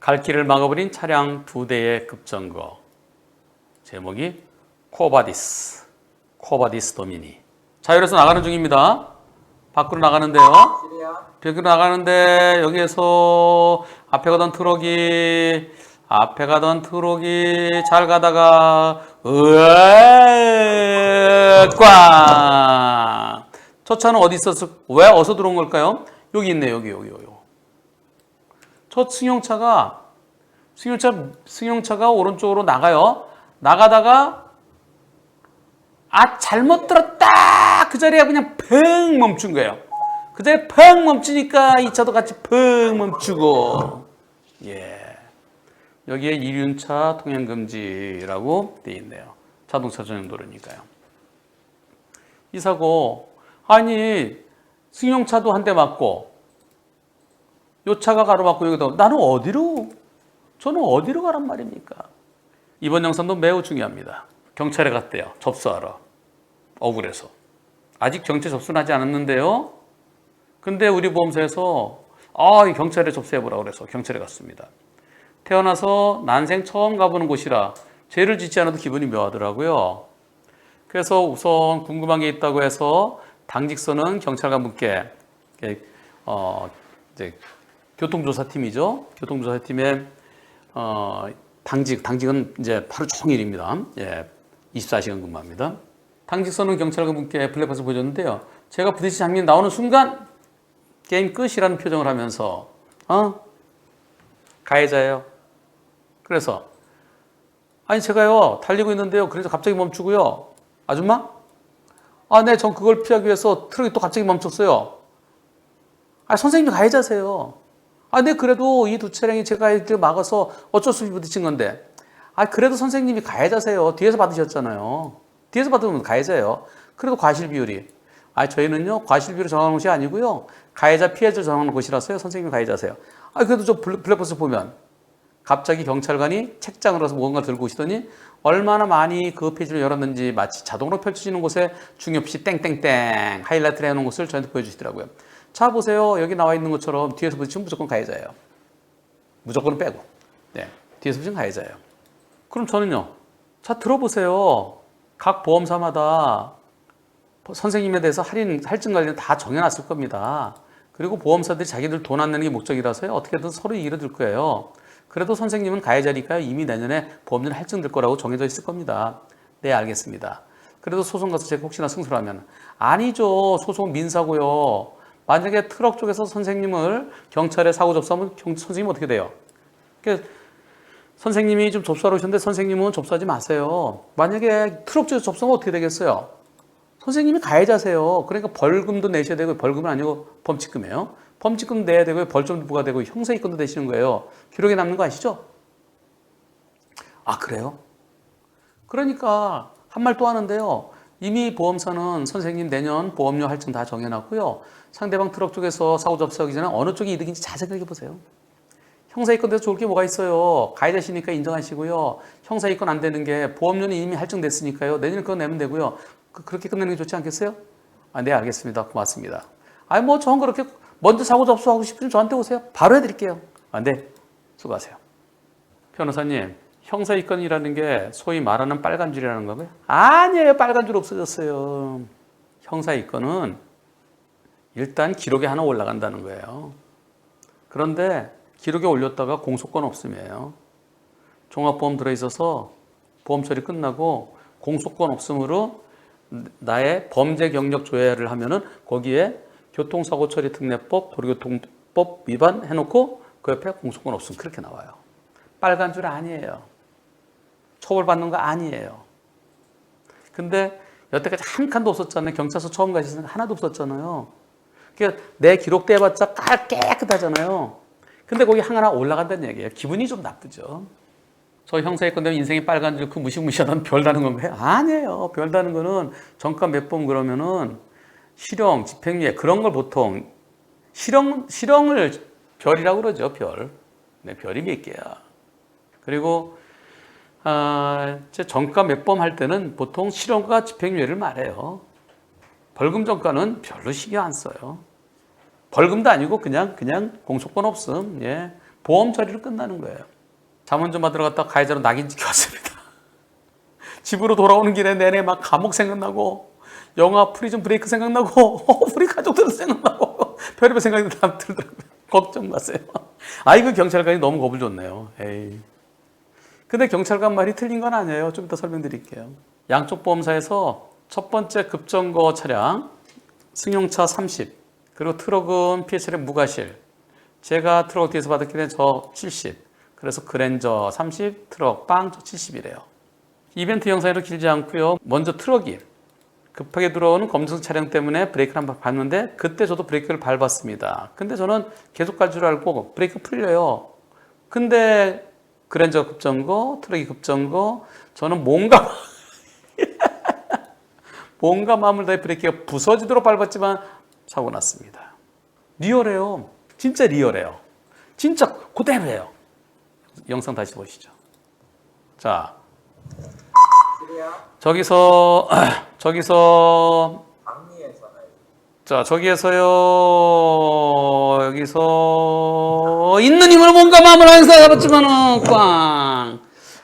갈 길을 막아버린 차량 2대의 급정거. 제목이 코바디스 도미니. 자율에서 나가는 중입니다. 밖으로 나가는데요. 밖으로 나가는데 여기에서 앞에 가던 트럭이 잘 가다가 꽝. 저 차는 어디 있었을? 왜 어디서 들어온 걸까요? 여기 있네. 여기. 저 승용차가 오른쪽으로 나가요. 나가다가 잘못 들었다. 그 자리에 그냥 펑 멈춘 거예요. 그 자리에 펑 멈추니까 이 차도 같이 펑 멈추고. 여기에 이륜차 통행금지라고 돼 있네요. 자동차 전용 도로니까요. 이 사고, 아니 승용차도 한 대 맞고 요 차가 가로막고 여기도 저는 어디로 가란 말입니까? 이번 영상도 매우 중요합니다. 경찰에 갔대요. 접수하러. 억울해서. 아직 경찰 접수는 하지 않았는데요. 근데 우리 보험사에서 경찰에 접수해보라고 그래서 경찰에 갔습니다. 태어나서 난생 처음 가보는 곳이라 죄를 짓지 않아도 기분이 묘하더라고요. 그래서 우선 궁금한 게 있다고 해서 당직서는 경찰관분께 이제 교통조사팀이죠. 교통조사팀에 당직은 이제 하루 종일입니다. 24시간 근무합니다. 당직서는 경찰관분께 블랙박스 보여줬는데요. 제가 부딪힌 장면이 나오는 순간 게임 끝이라는 표정을 하면서 가해자예요. 그래서 제가요 달리고 있는데요. 그래서 갑자기 멈추고요. 아줌마? 네, 전 그걸 피하기 위해서 트럭이 또 갑자기 멈췄어요. 선생님이 가해자세요. 네, 그래도 이 두 차량이 제가 이렇게 막아서 어쩔 수 없이 부딪힌 건데. 그래도 선생님이 가해자세요. 뒤에서 받으셨잖아요. 뒤에서 받으면 가해자예요. 그래도 과실 비율이. 저희는요, 과실 비율을 정하는 것이 아니고요. 가해자, 피해자를 정하는 곳이라서요. 선생님이 가해자세요. 그래도 저 블랙박스 보면 갑자기 경찰관이 책장으로 가서 무언가 들고 오시더니 얼마나 많이 그 페이지를 열었는지 마치 자동으로 펼쳐지는 곳에 중요시 땡땡땡 하이라이트를 해놓은 것을 저한테 보여주시더라고요. 자, 보세요. 여기 나와 있는 것처럼 뒤에서 부딪히면 무조건 가해자예요. 무조건은 빼고. 뒤에서 부딪히면 가해자예요. 그럼 저는요. 자, 들어보세요. 각 보험사마다 선생님에 대해서 할증 관리는 다 정해놨을 겁니다. 그리고 보험사들이 자기들 돈 안 내는 게 목적이라서요. 어떻게든 서로 이익을 들 거예요. 그래도 선생님은 가해자니까요. 이미 내년에 보험료는 할증될 거라고 정해져 있을 겁니다. 네, 알겠습니다. 그래도 소송 가서 제가 혹시나 승소를 하면 아니죠. 소송 민사고요. 만약에 트럭 쪽에서 선생님을 경찰에 사고 접수하면 선생님 어떻게 돼요? 그러니까 선생님이 좀 접수하러 오셨는데 선생님은 접수하지 마세요. 만약에 트럭 쪽에서 접수하면 어떻게 되겠어요? 선생님이 가해자세요. 그러니까 벌금도 내셔야 되고, 벌금은 아니고 범칙금이에요. 범칙금 내야 되고요. 벌점도 부과되고 형사이권도 내시는 거예요. 기록에 남는 거 아시죠? 그래요? 그러니까 한 말 또 하는데요. 이미 보험사는 선생님 내년 보험료 할증 다 정해놨고요. 상대방 트럭 쪽에서 사고 접수하기 전에 어느 쪽이 이득인지 잘 생각해 보세요. 형사이권에서 좋을 게 뭐가 있어요. 가해자시니까 인정하시고요. 형사이권 안 되는 게 보험료는 이미 할증됐으니까요. 내년에 그거 내면 되고요. 그렇게 끝내는 게 좋지 않겠어요? 네, 알겠습니다. 고맙습니다. 저는 그렇게 먼저 사고 접수하고 싶으면 저한테 오세요. 바로 해드릴게요. 네, 수고하세요. 변호사님, 형사이권이라는 게 소위 말하는 빨간 줄이라는 거고요. 아니에요. 빨간 줄 없어졌어요. 형사이권은 일단 기록에 하나 올라간다는 거예요. 그런데 기록에 올렸다가 공소권 없음이에요. 종합보험 들어있어서 보험 처리 끝나고 공소권 없음으로 나의 범죄 경력 조회를 하면은 거기에 교통사고 처리 특례법, 도로교통법 위반 해놓고 그 옆에 공소권 없음 그렇게 나와요. 빨간 줄 아니에요. 처벌받는 거 아니에요. 근데 여태까지 한 칸도 없었잖아요. 경찰서 처음 가시는 하나도 없었잖아요. 그러니까 내 기록대 해봤자 깨끗하잖아요. 근데 거기 하나 올라간다는 얘기예요. 기분이 좀 나쁘죠. 저 형사이권 되면 인생이 빨간 줄 그 무시무시하다는 별 다는 건가요? 아니에요. 별 다는 거는 정가 몇 번 그러면은 실형, 집행유예 그런 걸 보통 실형을 별이라고 그러죠. 별. 별이 몇 개야. 그리고 정가 몇 번 할 때는 보통 실형과 집행유예를 말해요. 벌금 정가는 별로 신경 안 써요. 벌금도 아니고 그냥 공소권 없음. 보험 처리로 끝나는 거예요. 잠원 좀 받으러 갔다가 가해자로 낙인 찍혀왔습니다. 집으로 돌아오는 길에 내내 막 감옥 생각나고 영화 프리즌 브레이크 생각나고 우리 가족들도 생각나고 별의별 생각이 다 들더라고요. 걱정 마세요. 아이고 경찰관이 너무 겁을 줬네요. 에이. 근데 경찰관 말이 틀린 건 아니에요. 좀 이따 설명드릴게요. 양쪽 보험사에서 첫 번째 급정거 차량 승용차 30 그리고 트럭은 피해 차량 무과실 제가 트럭 뒤에서 받았기 때문에 저 70 그래서 그랜저 30 트럭 빵 저 70이래요. 이벤트 영상으로 길지 않고요. 먼저 트럭이 급하게 들어오는 검정색 차량 때문에 브레이크를 한번 밟는데 그때 저도 브레이크를 밟았습니다. 근데 저는 계속 갈 줄 알고 브레이크 풀려요. 근데 그랜저 급정거, 트럭이 급정거, 저는 뭔가 마음을 다해 브레이크가 부서지도록 밟았지만 사고 났습니다. 리얼해요. 진짜 리얼해요. 진짜 그대로예요. 영상 다시 보시죠. 자, 저기서 자, 저기에서요, 여기서 있는 힘으로 뭔가 마음을 항상 잡았지만은 꽝.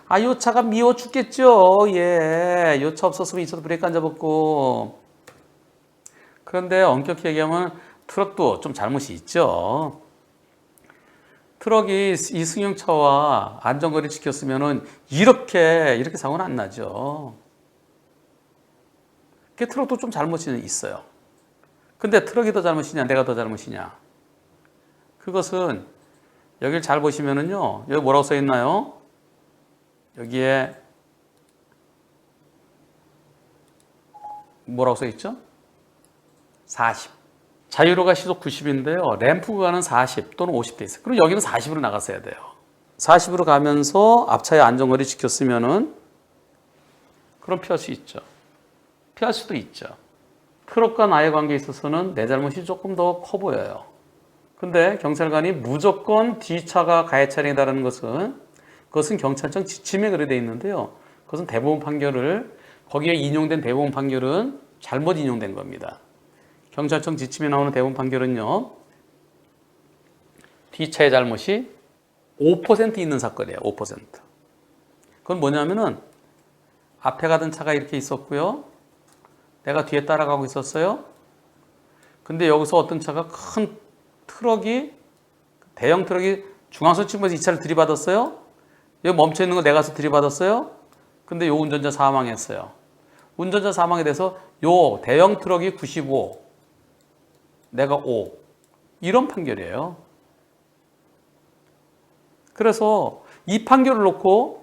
아, 요 차가 미워 죽겠죠. 예, 요 차 없었으면 이 차도 브레이크 안 잡았고. 그런데 엄격히 얘기하면 트럭도 좀 잘못이 있죠. 트럭이 이 승용차와 안전거리 지켰으면은 이렇게 사고는 안 나죠. 그 트럭도 좀 잘못이 있어요. 근데 트럭이 더 잘못이냐, 내가 더 잘못이냐? 그것은 여기를 잘 보시면은요, 여기 뭐라고 써 있나요? 여기에 뭐라고 써 있죠? 40. 자유로가 시속 90인데요. 램프 구간은 40 또는 50 돼 있어요. 그럼 여기는 40으로 나갔어야 돼요. 40으로 가면서 앞차의 안전거리 지켰으면은 그럼 피할 수 있죠. 피할 수도 있죠. 트럭과 나의 관계에 있어서는 내 잘못이 조금 더 커 보여요. 근데 경찰관이 무조건 뒤차가 가해 차량이라는 것은 그것은 경찰청 지침에 그래 돼 있는데요. 그것은 대법원 판결을 거기에 인용된 대법원 판결은 잘못 인용된 겁니다. 경찰청 지침에 나오는 대법원 판결은요. 뒤차의 잘못이 5% 있는 사건이에요. 5%. 그건 뭐냐면은 앞에 가던 차가 이렇게 있었고요. 내가 뒤에 따라가고 있었어요. 근데 여기서 어떤 차가 큰 트럭이 대형 트럭이 중앙선 치면서 이 차를 들이받았어요. 여기 멈춰 있는 거 내가 가서 들이받았어요. 근데 요 운전자 사망했어요. 운전자 사망에 대해서 요 대형 트럭이 95, 내가 5 이런 판결이에요. 그래서 이 판결을 놓고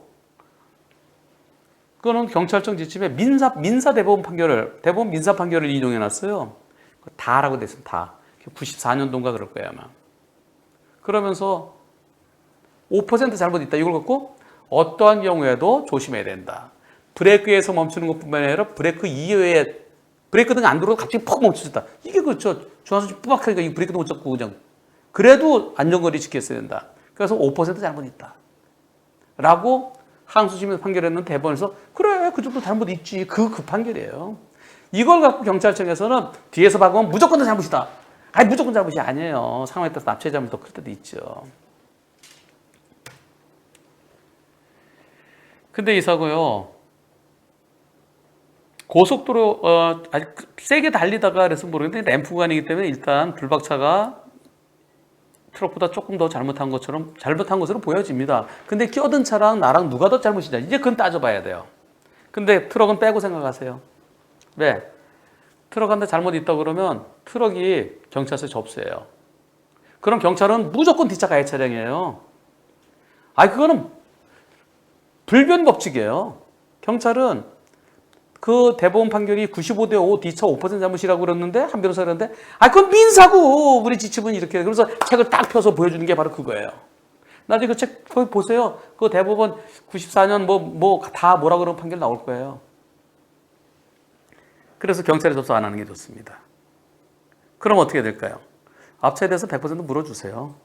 그거는 경찰청 지침에 민사 대법원 판결을 대법원 민사 판결을 인용해 놨어요. 다라고 돼 있어요. 다. 94년도인가 그럴 거예요, 아마. 그러면서 5% 잘못 있다. 이걸 갖고 어떠한 경우에도 조심해야 된다. 브레이크에서 멈추는 것뿐만 아니라 브레이크 이외에 브레이크 등이 안 들어도 갑자기 퍽 멈추셨다. 이게 그렇죠. 중앙선 뿌박하니까 이 브레이크도 못 잡고 그냥. 그래도 안전거리 지켰어야 된다. 그래서 5% 잘못 있다. 라고 항소심에서 판결했는 대법원에서 그래 그 정도 잘못 있지. 그 판결이에요. 이걸 갖고 경찰청에서는 뒤에서 박으면 무조건 다 잘못이다. 아니 무조건 잘못이 아니에요. 상황에 따라서 납치의 잘못이 더 클 때도 있죠. 근데 이 사고요. 고속도로 아주 세게 달리다가 그래서 모르겠는데 램프 구간이기 때문에 일단 불박차가 트럭보다 조금 더 잘못한 것으로 보여집니다. 근데 끼어든 차랑 나랑 누가 더 잘못이냐 이제 그건 따져봐야 돼요. 근데 트럭은 빼고 생각하세요. 왜? 트럭한테 잘못 있다 그러면 트럭이 경찰서에 접수해요. 그럼 경찰은 무조건 뒷차 가해 차량이에요. 그거는 불변 법칙이에요. 경찰은 그 대법원 판결이 95대 5 뒤차 5% 잘못이라고 그랬는데 한 변호사가 그랬는데 그건 민사고 우리 지침은 이렇게 그래서 책을 딱 펴서 보여주는 게 바로 그거예요. 나중에 그 책 거기 보세요. 그 대법원 94년 뭐 다 뭐라 그런 판결 나올 거예요. 그래서 경찰에 접수 안 하는 게 좋습니다. 그럼 어떻게 될까요? 앞차에 대해서 100% 물어주세요.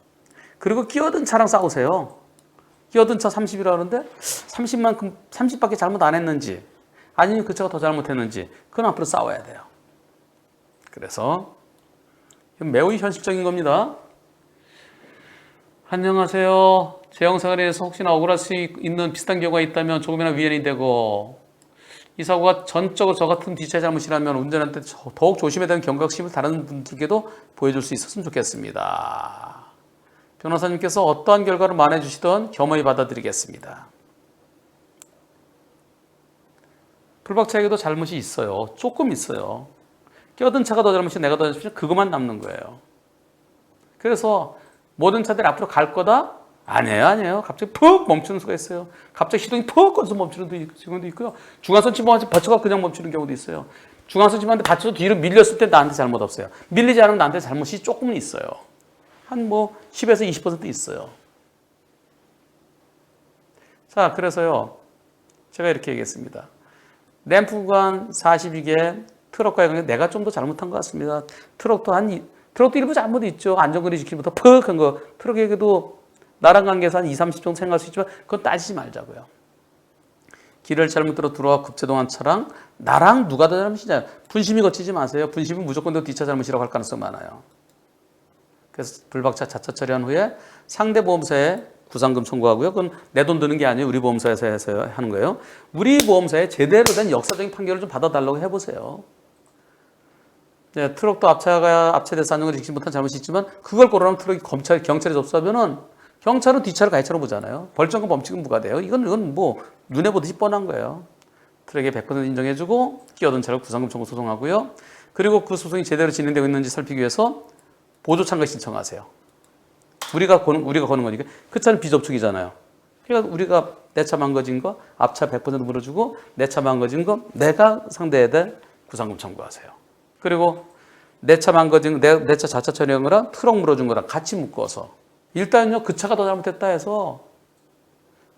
그리고 끼어든 차랑 싸우세요. 끼어든 차 30이라고 하는데 30밖에 잘못 안 했는지 아니면 그 차가 더 잘못했는지 그건 앞으로 싸워야 돼요. 그래서 매우 현실적인 겁니다. 안녕하세요. 제 영상에 대해서 혹시나 억울할 수 있는 비슷한 경우가 있다면 조금이나 위안이 되고 이 사고가 전적으로 저 같은 뒷차 잘못이라면 운전할 때 더욱 조심해야 되는 경각심을 다른 분들께도 보여줄 수 있었으면 좋겠습니다. 변호사님께서 어떠한 결과를 말해 주시던 겸허히 받아들이겠습니다. 불박차에게도 잘못이 있어요. 조금 있어요. 끼어든 차가 더 잘못이 내가 더 잘못이 그것만 남는 거예요. 그래서 모든 차들이 앞으로 갈 거다? 아니에요. 갑자기 푹 멈추는 수가 있어요. 갑자기 시동이 푹 꺼져서 멈추는 경우도 있고요. 중앙선 침범한테 받쳐가 그냥 멈추는 경우도 있어요. 중앙선 침범한테 받쳐서 뒤로 밀렸을 때 나한테 잘못 없어요. 밀리지 않으면 나한테 잘못이 조금은 있어요. 한 10에서 20% 있어요. 자, 그래서요. 제가 이렇게 얘기했습니다. 램프 구간 42개 트럭과의 관계 내가 좀 더 잘못한 것 같습니다. 트럭도 일부 잘못이 있죠. 안전거리 지키기부터 퍽 한 거. 트럭에게도 나랑 관계에서 한 20, 30 정도 생각할 수 있지만 그건 따지지 말자고요. 길을 잘못 들어와 급제동한 차랑 나랑 누가 더 잘못이냐. 분심이 거치지 마세요. 분심은 무조건 더 뒷차 잘못이라고 할 가능성이 많아요. 그래서 불박차 자차 처리한 후에 상대 보험사에 구상금 청구하고요. 그건 내 돈 드는 게 아니에요. 우리 보험사에서 해서 하는 거예요. 우리 보험사에 제대로 된 역사적인 판결을 좀 받아달라고 해보세요. 네, 트럭도 앞차대서 안전거리 지키지 못한 잘못이 있지만 그걸 고르면 트럭이 경찰에 접수하면은 경찰은 뒷차를 가해차로 보잖아요. 벌점과 범칙은 무과돼요. 이건 눈에 보듯이 뻔한 거예요. 트럭에 100% 인정해주고 끼어든 차를 구상금 청구 소송하고요. 그리고 그 소송이 제대로 진행되고 있는지 살피기 위해서 보조 참가 신청하세요. 우리가 거는 거니까 그 차는 비접촉이잖아요. 그러니까 우리가 내 차 망가진 거 앞차 100% 물어주고 내 차 망가진 거 내가 상대해야 될 구상금 청구하세요. 그리고 내 차 망가진 내 차 자차 처리한 거랑 트럭 물어준 거랑 같이 묶어서 일단요 그 차가 더 잘못했다 해서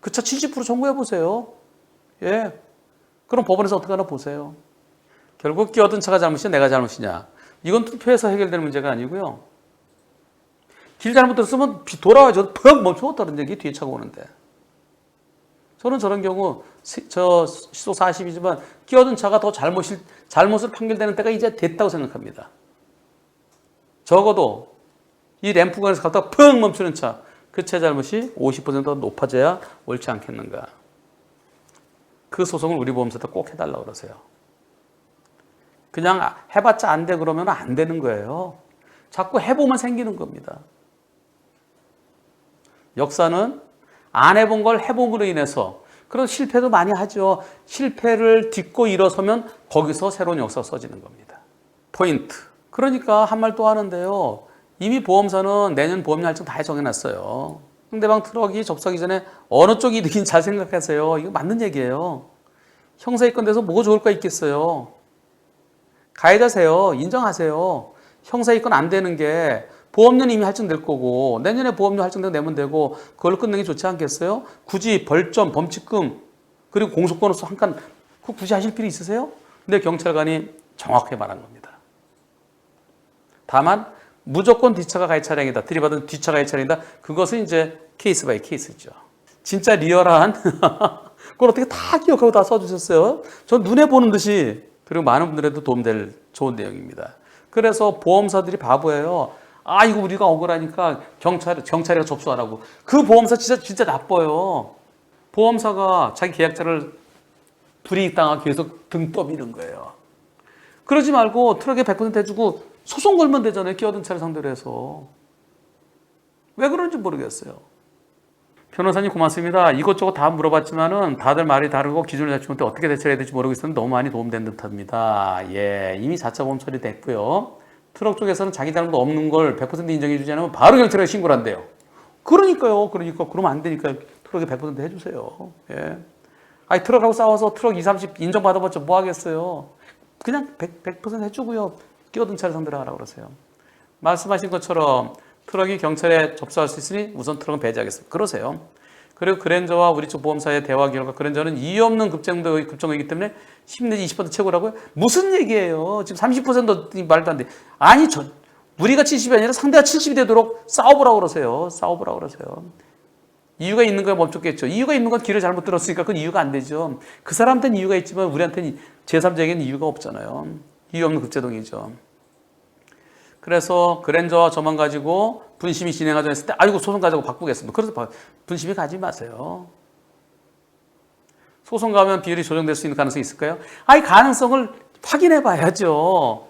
그 차 70% 청구해 보세요. 예. 그럼 법원에서 어떻게 하나 보세요. 결국 끼어든 차가 잘못이냐 내가 잘못이냐 이건 투표해서 해결되는 문제가 아니고요. 길 잘못 들었으면 돌아와서 퍽 멈추었다는 얘기 뒤에 차가 오는데 저는 저런 경우 저 시속 40이지만 끼어든 차가 더 잘못을 판결되는 때가 이제 됐다고 생각합니다. 적어도 이 램프관에서 갔다가 펑 멈추는 차, 그 차 잘못이 50%가 높아져야 옳지 않겠는가. 그 소송을 우리 보험사도 꼭 해달라고 그러세요. 그냥 해봤자 안 돼 그러면 안 되는 거예요. 자꾸 해보면 생기는 겁니다. 역사는 안 해본 걸 해봄으로 인해서 그런 실패도 많이 하죠. 실패를 딛고 일어서면 거기서 새로운 역사가 써지는 겁니다. 포인트. 그러니까 한 말 또 하는데요. 이미 보험사는 내년 보험료 할증 다 정해놨어요. 상대방 트럭이 접수하기 전에 어느 쪽이 이득인 잘 생각하세요. 이거 맞는 얘기예요. 형사이권 돼서 뭐가 좋을 거 있겠어요. 가해자세요. 인정하세요. 형사이권 안 되는 게 보험료는 이미 할증될 거고 내년에 보험료 할증되고 내면 되고 그걸로 끝내는 게 좋지 않겠어요? 굳이 벌점, 범칙금 그리고 공소권으로서 한 칸 그거 굳이 하실 필요 있으세요? 근데 경찰관이 정확하게 말한 겁니다. 다만 무조건 뒷차가 가해 차량이다. 들이받은 뒷차 가해 차량이다. 그것은 이제 케이스 바이 케이스죠. 진짜 리얼한 그걸 어떻게 다 기억하고 다 써주셨어요? 전 눈에 보는 듯이 그리고 많은 분들에도 도움될 좋은 내용입니다. 그래서 보험사들이 바보예요. 아 이거 우리가 억울하니까 경찰에 접수하라고. 그 보험사 진짜 나빠요. 보험사가 자기 계약자를 불이익당하고 계속 등 떠미는 거예요. 그러지 말고 트럭에 100% 해주고 소송 걸면 되잖아요. 끼어든 차를 상대로 해서. 왜 그런지 모르겠어요. 변호사님 고맙습니다. 이것저것 다 물어봤지만은 다들 말이 다르고 기준을 잡지 못해 어떻게 대처해야 될지 모르겠었는데 너무 많이 도움된 듯합니다. 예, 이미 자차 보험 처리됐고요. 트럭 쪽에서는 자기 잘못 없는 걸 100% 인정해 주지 않으면 바로 경찰에 신고를 한대요. 그러니까요. 그러면 안 되니까 트럭에 100% 해주세요. 예. 아니 트럭하고 싸워서 트럭 20, 30 인정받아봤자 뭐 하겠어요. 그냥 100% 해주고요. 끼어든 차를 상대로 하라고 그러세요. 말씀하신 것처럼 트럭이 경찰에 접수할 수 있으니 우선 트럭은 배제하겠습니다. 그러세요. 그리고 그랜저와 우리 쪽 보험사의 대화 결과 그랜저는 이유 없는 급정이기 때문에 10 내지 20% 최고라고요? 무슨 얘기예요? 지금 30% 말도 안 돼. 아니 우리가 70이 아니라 상대가 70이 되도록 싸워보라고 그러세요. 이유가 있는 거야 멈췄겠죠. 이유가 있는 건 길을 잘못 들었으니까 그건 이유가 안 되죠. 그 사람한테는 이유가 있지만 우리한테는 제3자에게는 이유가 없잖아요. 이유 없는 급제동이죠. 그래서 그랜저와 저만 가지고 분심이 진행하자 했을 때 아이고 소송 가지고 바꾸겠습니다. 그래서 분심이 가지 마세요. 소송 가면 비율이 조정될 수 있는 가능성이 있을까요? 아이 가능성을 확인해 봐야죠.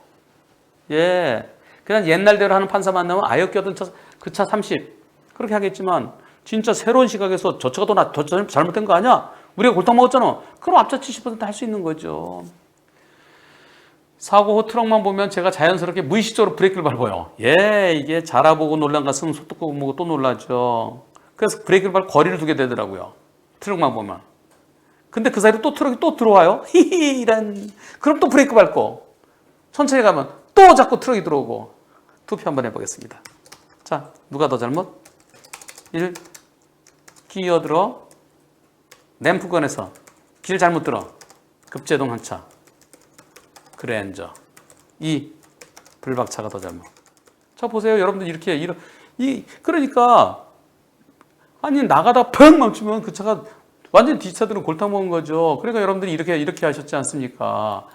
예. 그냥 옛날대로 하는 판사 만나면 아역겨든 그 차 30. 그렇게 하겠지만 진짜 새로운 시각에서 저 차가 더 잘못된 거 아니야? 우리가 골탕 먹었잖아. 그럼 앞차 70% 할 수 있는 거죠. 사고 후 트럭만 보면 제가 자연스럽게 무의식적으로 브레이크를 밟아요. 예, 이게 자라보고 놀란 것은 소뚜껑 보고 또 놀라죠. 그래서 브레이크를 밟고 거리를 두게 되더라고요. 트럭만 보면. 근데 그 사이로 또 트럭이 또 들어와요. 히히 이런. 그럼 또 브레이크 밟고 천천히 가면 또 자꾸 트럭이 들어오고. 투표 한번 해보겠습니다. 자, 누가 더 잘못? 1. 기어 들어. 램프 꺼내서 길 잘못 들어. 급제동 한 차. 그랜저. 2. 불박차가 더 잘못. 자, 보세요. 여러분들 그러니까 아니 나가다 펑 멈추면 그 차가 완전 뒷차들은 골탕 먹은 거죠. 그러니까 여러분들이 이렇게 하셨지 않습니까?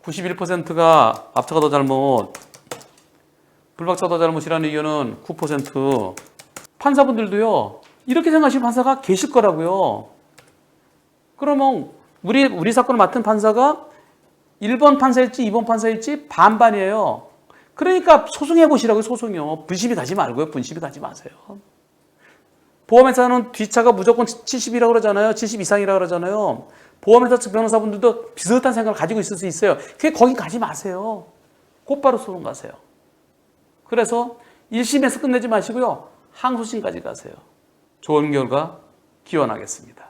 91%가 앞차가 더 잘못, 불박차가 더 잘못이라는 의견은 9%. 판사분들도요. 이렇게 생각하시는 판사가 계실 거라고요. 그러면 우리 사건을 맡은 판사가 1번 판사일지 2번 판사일지 반반이에요. 그러니까 소송해 보시라고요. 소송이요. 분심이 가지 말고요. 분심이 가지 마세요. 보험회사는 뒷차가 무조건 70이라고 그러잖아요. 70 이상이라고 그러잖아요. 보험회사 측 변호사분들도 비슷한 생각을 가지고 있을 수 있어요. 그게 거긴 가지 마세요. 곧바로 소송 가세요. 그래서 1심에서 끝내지 마시고요. 항소심까지 가세요. 좋은 결과 기원하겠습니다.